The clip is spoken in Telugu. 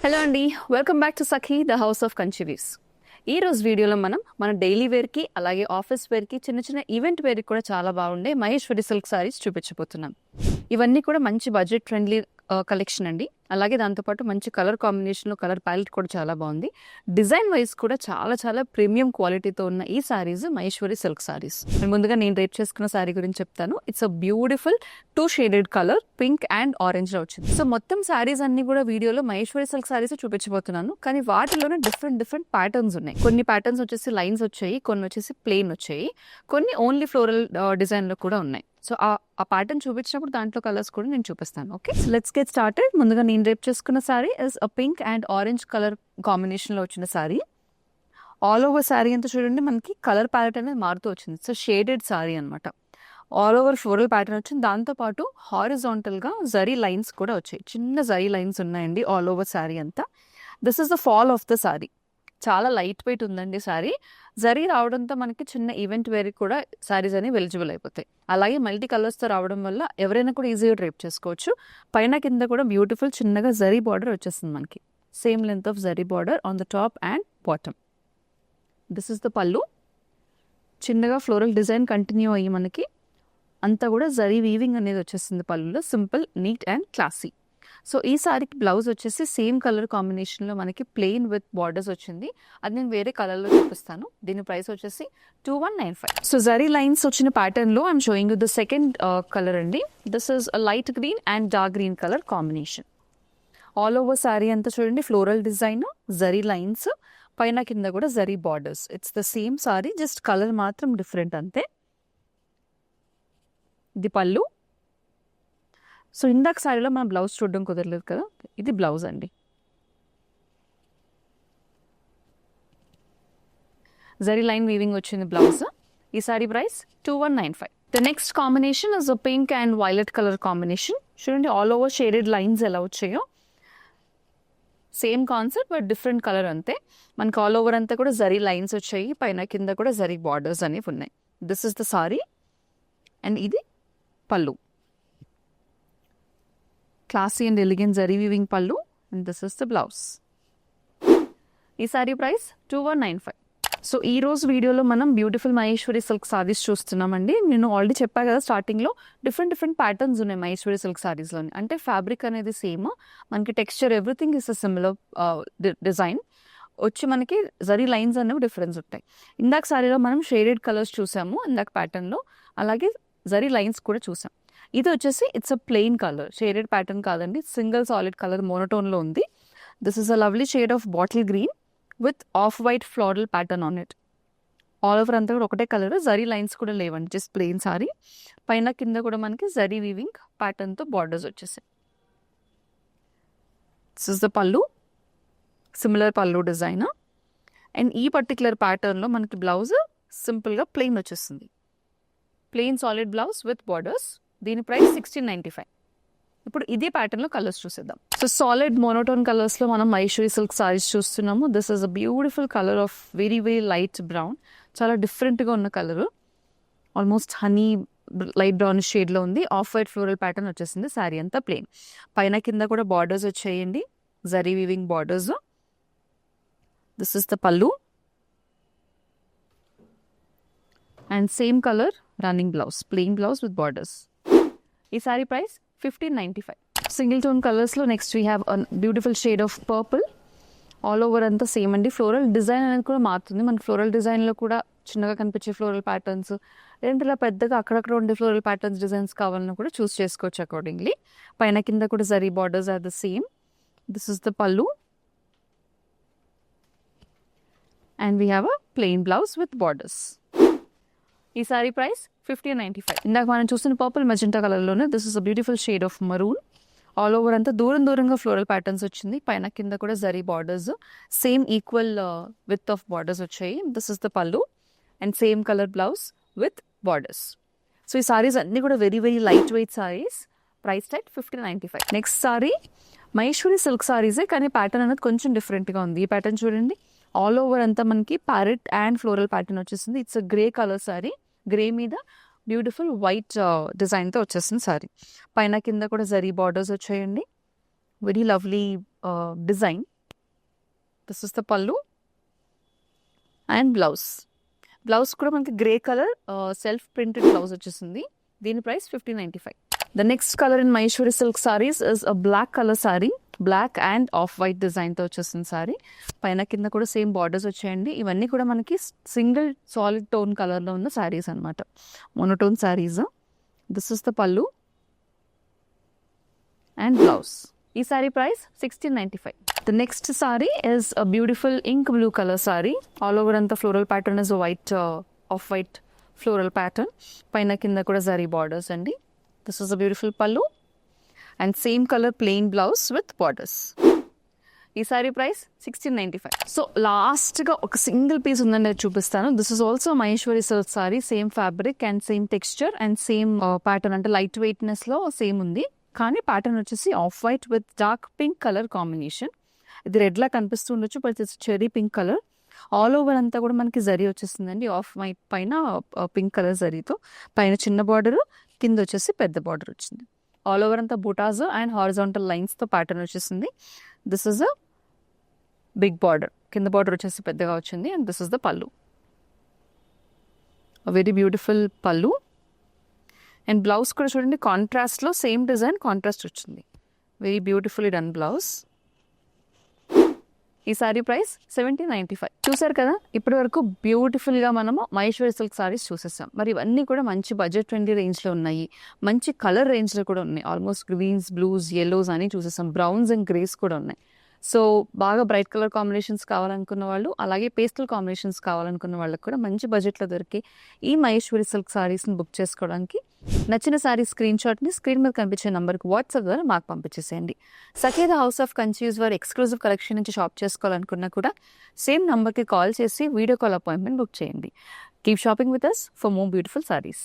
హలో అండి, welcome back to Sakhi the house of Kanchivis. ఈ రోజు వీడియోలో మనం మన డైలీ వేర్కి అలాగే ఆఫీస్ వేర్కి చిన్న చిన్న ఈవెంట్ వేర్కి కూడా చాలా బాగుండే మహేశ్వరి సిల్క్ సారీస్ చూపించబోతున్నాం. ఇవన్నీ కూడా మంచి బడ్జెట్ ఫ్రెండ్లీ కలెక్షన్ అండి. అలాగే దాంతోపాటు మంచి కలర్ కాంబినేషన్లో కలర్ ప్యాలెట్ కూడా చాలా బాగుంది. డిజైన్ వైజ్ కూడా చాలా చాలా ప్రీమియం క్వాలిటీతో ఉన్న ఈ సారీస్ మహేశ్వరి సిల్క్ సారీస్. ముందుగా నేను రేప్ చేసుకున్న సారీ గురించి చెప్తాను. It's a beautiful 2 shaded colour pink and orange లో వచ్చింది. సో మొత్తం సారీస్ అన్ని కూడా వీడియోలో మహేశ్వరి సిల్క్ సారీస్ చూపించబోతున్నాను. కానీ వాటిలోనే డిఫరెంట్ ప్యాటర్న్స్ ఉన్నాయి. కొన్ని ప్యాటర్న్స్ వచ్చేసి లైన్స్ వచ్చాయి, కొన్ని వచ్చేసి ప్లెయిన్ వచ్చాయి, కొన్ని ఓన్లీ ఫ్లోరల్ డిజైన్ లో కూడా ఉన్నాయి. సో ఆ ప్యాటర్న్ చూపించినప్పుడు దాంట్లో కలర్స్ కూడా నేను చూపిస్తాను. Okay, so let's get started. ముందుగా నేను రేప్ చేసుకున్న sorry is a pink and orange colour combination లో వచ్చిన సారీ. ఆల్ ఓవర్ సారీ అంతా చూడండి మనకి కలర్ ప్యాలెట్ అనేది మారుతూ వచ్చింది. సో షేడెడ్ సారీ అనమాట. ఆల్ ఓవర్ ఫ్లోరల్ ప్యాటర్న్ వచ్చింది. దాంతోపాటు హారిజాంటల్ గా జరీ లైన్స్ కూడా వచ్చాయి. చిన్న జరీ లైన్స్ ఉన్నాయండి ఆల్ ఓవర్ సారీ అంతా. This is the fall of the sorry. చాలా లైట్ వెయిట్ ఉందండి సారీ. జరీ రావడంతో మనకి చిన్న ఈవెంట్ వేర్ కూడా సారీస్ అనేవి ఎలిజిబుల్ అయిపోతాయి. అలాగే మల్టీ కలర్స్తో రావడం వల్ల ఎవరైనా కూడా ఈజీగా డ్రేప్ చేసుకోవచ్చు. పైన కింద కూడా బ్యూటిఫుల్ చిన్నగా జరీ బార్డర్ వచ్చేస్తుంది మనకి. Same length of zari border on the top and bottom. This is the పళ్ళు. చిన్నగా ఫ్లోరల్ డిజైన్ కంటిన్యూ అయ్యి మనకి అంతా కూడా జరీ వీవింగ్ అనేది వచ్చేస్తుంది పళ్ళులో. Simple, neat and classy. So ఈ సారీకి బ్లౌజ్ వచ్చేసి సేమ్ కలర్ కాంబినేషన్లో మనకి ప్లెయిన్ విత్ బార్డర్స్ వచ్చింది. అది నేను వేరే కలర్లో చూపిస్తాను. దీని ప్రైస్ వచ్చేసి 2195. సో జరీ లైన్స్ వచ్చిన ప్యాటర్న్లో I'm showing the second colour అండి. This is light green and dark green colour combination. All over sari అంతా చూడండి ఫ్లోరల్ డిజైన్, జరీ లైన్స్, పైన కింద కూడా zari borders. It's the same sari, just colour మాత్రం డిఫరెంట్ అంతే. ఇది పళ్ళు. సో ఇందాక సారీలో మనం బ్లౌజ్ చూడడం కుదరలేదు కదా, ఇది బ్లౌజ్ అండి. జరీ లైన్ వీవింగ్ వచ్చింది బ్లౌజ్. ఈ sorry price 2195. The next combination is a pink and violet colour combination. చూడండి ఆల్ ఓవర్ షేడెడ్ లైన్స్ ఎలా వచ్చాయో. Same concept but different colour అంతే. మనకి ఆల్ ఓవర్ అంతా కూడా జరీ లైన్స్ వచ్చాయి, పైన కింద కూడా జరీ బార్డర్స్ అనేవి ఉన్నాయి. This is the sari and ఇది pallu. Classy and elegant zari weaving pallu and this is the blouse. ఈ సారీ ప్రైస్ 2195. సో ఈ రోజు వీడియోలో మనం బ్యూటిఫుల్ మహేశ్వరి సిల్క్ సారీస్ చూస్తున్నామండి. నేను ఆల్రెడీ చెప్పా కదా స్టార్టింగ్లో, డిఫరెంట్ ప్యాటర్న్స్ ఉన్నాయి మహేశ్వరి సిల్క్ సారీస్లోని. అంటే ఫ్యాబ్రిక్ అనేది సేమ్, మనకి texture everything is a similar design వచ్చి మనకి జరీ లైన్స్ అనేవి డిఫరెన్స్ ఉంటాయి. ఇందాక సారీలో మనం షేడెడ్ కలర్స్ చూసాము ఇందాక ప్యాటర్న్లో, అలాగే జరీ లైన్స్ కూడా చూసాం. ఇది వచ్చేసి it's a plain colour, shaded pattern కాదండి, సింగిల్ సాలిడ్ కలర్ మోనోటోన్లో ఉంది. This is a lovely shade of bottle green with off white floral pattern on it. All over అంతా కూడా ఒకటే కలర్, జరీ లైన్స్ కూడా లేవండి, జస్ట్ ప్లెయిన్ సారీ. పైన కింద కూడా మనకి జరీ వీవింగ్ ప్యాటర్న్తో బార్డర్స్ వచ్చేసాయి. దిస్ ఇస్ ద పళ్ళు, సిమిలర్ పళ్ళు డిజైన్. అండ్ ఈ పర్టికులర్ ప్యాటర్న్లో మనకి బ్లౌజ్ సింపుల్గా ప్లెయిన్ వచ్చేస్తుంది. Plain solid blouse with borders. దీని ప్రైస్ 1695. ఇప్పుడు ఇదే ప్యాటర్న్లో కలర్స్ చూసేద్దాం. సో సాలిడ్ మోనోటోన్ కలర్స్లో మనం మహేశ్వరి సిల్క్ సారీస్ చూస్తున్నాము. This is a beautiful colour of very light brown. చాలా డిఫరెంట్గా ఉన్న colour, almost honey light brown షేడ్లో ఉంది. ఆఫ్ వైట్ ఫ్లోరల్ ప్యాటర్న్ వచ్చేసింది. శారీ అంతా ప్లెయిన్, పైన కింద కూడా బార్డర్స్ వచ్చేయండి, zari weaving borders. This is the pallu and same colour running blouse, plain blouse with borders. ఈ సారీ ప్రైస్ 1595. సింగిల్ టోన్ కలర్స్లో next we have beautiful shade of purple. All over అంతా సేమ్ అండి. ఫ్లోరల్ డిజైన్ అనేది కూడా మారుతుంది. మన ఫ్లోరల్ డిజైన్లో కూడా చిన్నగా కనిపించే ఫ్లోరల్ ప్యాటర్న్స్, లేదంటే ఇలా పెద్దగా అక్కడక్కడ ఉండే ఫ్లోరల్ ప్యాటర్న్స్ డిజైన్స్ కావాలన్నా కూడా చూస్ చేసుకోవచ్చు అకార్డింగ్లీ. పైన కింద కూడా zari borders are the same. This is the pallu and we have a plain blouse with borders. ఈ సారీ ప్రైస్ 1595. ఇందాక మనం చూసిన పర్పుల్ మెజెంటా కలర్లోనే this is a beautiful shade of maroon. All over అంతా దూరంగా ఫ్లోరల్ ప్యాటర్న్స్ వచ్చింది. పైన కింద కూడా zari borders, same equal with of borders వచ్చాయి. This is the pallu and same colour blouse with borders. So ఈ సారీస్ అన్ని కూడా very light weight saris. Price tight 1595. Next sari Maheshwari silk సారీసే, కానీ ప్యాటర్న్ అనేది కొంచెం డిఫరెంట్గా ఉంది. ఈ ప్యాటర్న్ చూడండి, ఆల్ ఓవర్ అంతా మనకి ప్యారెట్ అండ్ ఫ్లోరల్ ప్యాటర్న్ వచ్చేసింది. It's a grey colour saree. Grey మీద బ్యూటిఫుల్ వైట్ డిజైన్తో వచ్చేసింది సారీ. పైన కింద కూడా జరీ బార్డర్స్ వచ్చాయండి. Very lovely design. This is the pallu and blouse కూడా మనకి grey colour self printed blouse వచ్చేసింది. దీని price 1595. The next colour in Maheshwari silk sarees is a black colour saree. Black and off white డిజైన్తో వచ్చేస్తుంది సారీ. పైన కింద కూడా సేమ్ బార్డర్స్ వచ్చాయండి. ఇవన్నీ కూడా మనకి సింగిల్ సాలిడ్ టోన్ కలర్లో ఉన్న సారీస్ అనమాట, monotone saris. This is the pallu and blouse. ఈ sorry price 1695. The next saree is a beautiful ink blue color saree. All over and the floral pattern is a white, off-white floral pattern. Paina kinda kuda zari borders andi. This is a beautiful pallu and same color plain blouse with borders. ఈ సారీ ప్రైస్ 1695. సో లాస్ట్గా ఒక సింగిల్ పీస్ ఉందని నేను చూపిస్తాను. This is also Maheshwari silk sorry. Same fabric and same texture and same pattern, అంటే లైట్ వెయిట్నెస్లో సేమ్ ఉంది. కానీ ప్యాటర్న్ వచ్చేసి off white with dark pink colour combination. ఇది రెడ్లా కనిపిస్తూ ఉండొచ్చు, but it's cherry pink colour. All over అంతా కూడా మనకి జరీ వచ్చేస్తుందండి. ఆఫ్ వైట్ పైన పింక్ కలర్ జరీతో, పైన చిన్న బార్డర్, కింద వచ్చేసి పెద్ద బార్డర్ వచ్చింది. ఆల్ ఓవర్ అంతా బుటాస్ అండ్ హారిజాంటల్ లైన్స్తో ప్యాటర్న్ వచ్చేసింది. This is a big border, కింద బార్డర్ వచ్చేసి పెద్దగా వచ్చింది. And this is the pallu, very beautiful pallu. And blouse కూడా చూడండి, కాంట్రాస్ట్లో సేమ్ డిజైన్ కాంట్రాస్ట్ వచ్చింది. Very beautifully done blouse. ఈ సారీ ప్రైస్ 1795. చూసారు కదా, ఇప్పటి వరకు బ్యూటిఫుల్గా మనము మహేశ్వరి సిల్క్ సారీస్ చూసేసాం. మరి ఇవన్నీ కూడా మంచి బడ్జెట్ ఫ్రెండ్లీ రేంజ్లో ఉన్నాయి, మంచి కలర్ రేంజ్లో కూడా ఉన్నాయి. ఆల్మోస్ట్ గ్రీన్స్, బ్లూస్, ఎల్లోస్ అని చూసేసాం. బ్రౌన్స్ అండ్ గ్రేస్ కూడా ఉన్నాయి. సో బాగా బ్రైట్ కలర్ కాంబినేషన్స్ కావాలనుకున్న వాళ్ళు, అలాగే పేస్టల్ కాంబినేషన్స్ కావాలనుకున్న వాళ్ళకి కూడా మంచి బడ్జెట్లో దొరికి ఈ మహేశ్వరి సిల్క్ సారీస్ని బుక్ చేసుకోవడానికి నచ్చిన సారీ స్క్రీన్ షాట్ని స్క్రీన్ మీద కనిపించే నంబర్కి వాట్సాప్ ద్వారా మాకు పంపించేసేయండి. సఖేద హౌస్ ఆఫ్ కంచీస్ వారి ఎక్స్క్లూజివ్ కలెక్షన్ నుంచి షాప్ చేసుకోవాలనుకున్నా కూడా సేమ్ నంబర్కి కాల్ చేసి వీడియో కాల్ అపాయింట్మెంట్ బుక్ చేయండి. Keep shopping with us for more beautiful saris.